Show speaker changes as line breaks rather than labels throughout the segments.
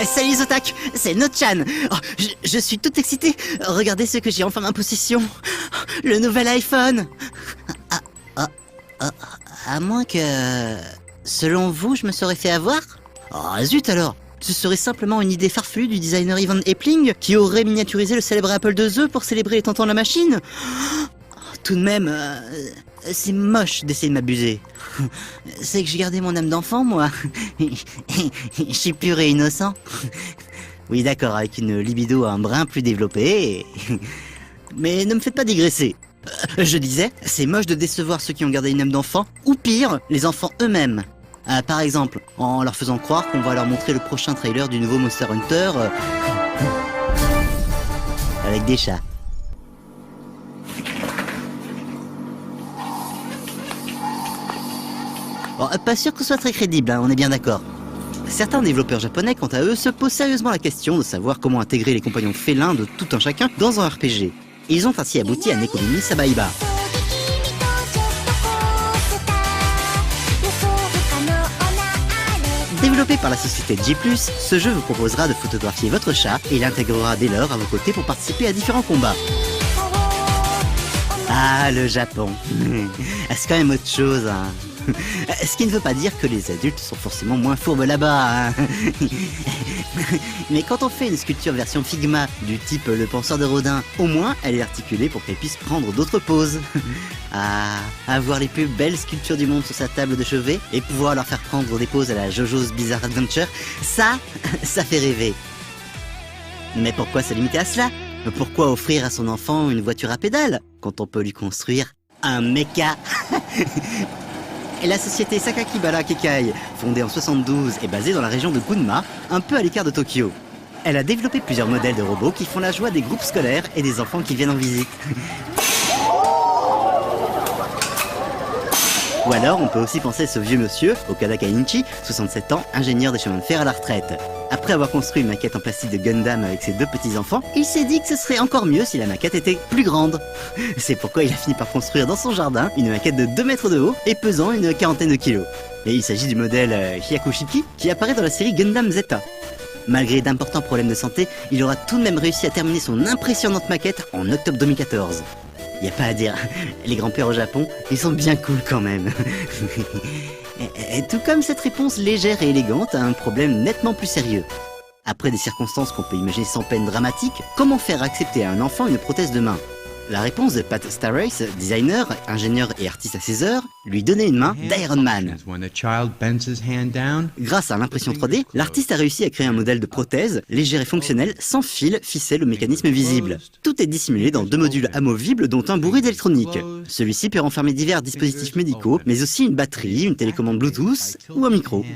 Salut Zotac, c'est Notchan. Oh, je suis tout excité. Regardez ce que j'ai enfin en possession. Le nouvel iPhone. À moins que... Selon vous, je me serais fait avoir? Oh zut alors. Ce serait simplement une idée farfelue du designer Ivan Epling qui aurait miniaturisé le célèbre Apple IIe pour célébrer les 30 ans de la machine. Tout de même, c'est moche d'essayer de m'abuser. C'est que j'ai gardé mon âme d'enfant, moi. Je suis pur et innocent. Oui, d'accord, avec une libido un brin plus développée. Mais ne me faites pas digresser. Je disais, c'est moche de décevoir ceux qui ont gardé une âme d'enfant, ou pire, les enfants eux-mêmes. Par exemple, en leur faisant croire qu'on va leur montrer le prochain trailer du nouveau Monster Hunter avec des chats. Bon, pas sûr que ce soit très crédible, hein, on est bien d'accord. Certains développeurs japonais, quant à eux, se posent sérieusement la question de savoir comment intégrer les compagnons félins de tout un chacun dans un RPG. Ils ont ainsi abouti à Nekomi Sabaiba. Développé par la société G+, ce jeu vous proposera de photographier votre chat et l'intégrera dès lors à vos côtés pour participer à différents combats. Ah, le Japon. C'est quand même autre chose, hein. Ce qui ne veut pas dire que les adultes sont forcément moins fourbes là-bas, hein. Mais quand on fait une sculpture version Figma du type le penseur de Rodin, au moins elle est articulée pour qu'elle puisse prendre d'autres poses. Ah, avoir les plus belles sculptures du monde sur sa table de chevet et pouvoir leur faire prendre des poses à la JoJo's Bizarre Adventure, ça fait rêver. Mais pourquoi se limiter à cela? Pourquoi offrir à son enfant une voiture à pédales quand on peut lui construire un mecha? Et la société Sakakibara Kekai, fondée en 72 et basée dans la région de Gunma, un peu à l'écart de Tokyo. Elle a développé plusieurs modèles de robots qui font la joie des groupes scolaires et des enfants qui viennent en visite. Ou alors, on peut aussi penser à ce vieux monsieur, Okada Kainichi, 67 ans, ingénieur des chemins de fer à la retraite. Après avoir construit une maquette en plastique de Gundam avec ses deux petits-enfants, il s'est dit que ce serait encore mieux si la maquette était plus grande. C'est pourquoi il a fini par construire dans son jardin une maquette de 2 mètres de haut et pesant une quarantaine de kilos. Et il s'agit du modèle Hyakushiki qui apparaît dans la série Gundam Zeta. Malgré d'importants problèmes de santé, il aura tout de même réussi à terminer son impressionnante maquette en octobre 2014. Y a pas à dire, les grands-pères au Japon, ils sont bien cool quand même. Et tout comme cette réponse légère et élégante à un problème nettement plus sérieux. Après des circonstances qu'on peut imaginer sans peine dramatiques, comment faire accepter à un enfant une prothèse de main? La réponse de Pat Starrace, designer, ingénieur et artiste à ses heures, lui donnait une main d'Iron Man. Grâce à l'impression 3D, l'artiste a réussi à créer un modèle de prothèse, légère et fonctionnel, sans fil, ficelle ou mécanisme visible. Tout est dissimulé dans 2 modules amovibles dont un bourré d'électronique. Celui-ci peut renfermer divers dispositifs médicaux, mais aussi une batterie, une télécommande Bluetooth ou un micro.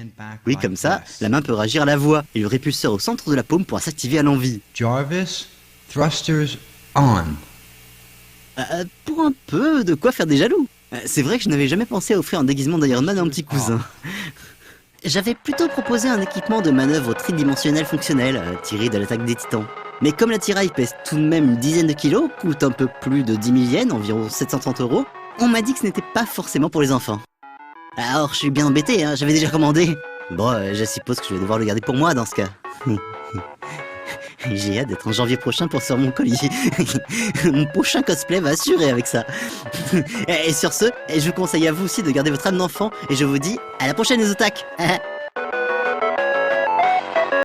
Oui, comme ça, la main peut réagir à la voix, et le répulseur au centre de la paume pourra s'activer à l'envie.
Jarvis, thrusters on.
Pour un peu de quoi faire des jaloux. C'est vrai que je n'avais jamais pensé à offrir un déguisement d'Iron Man à un petit cousin. J'avais plutôt proposé un équipement de manœuvre tridimensionnel fonctionnel, tiré de l'attaque des titans. Mais comme l'attirail pèse tout de même une dizaine de kilos, coûte un peu plus de 10 000 yens, environ 730 €, on m'a dit que ce n'était pas forcément pour les enfants. Alors je suis bien embêté, hein, j'avais déjà commandé. Bon, je suppose que je vais devoir le garder pour moi dans ce cas. J'ai hâte d'être en janvier prochain pour sortir mon colis. Mon prochain cosplay va assurer avec ça. Et sur ce, je vous conseille à vous aussi de garder votre âme d'enfant et je vous dis à la prochaine les otaku.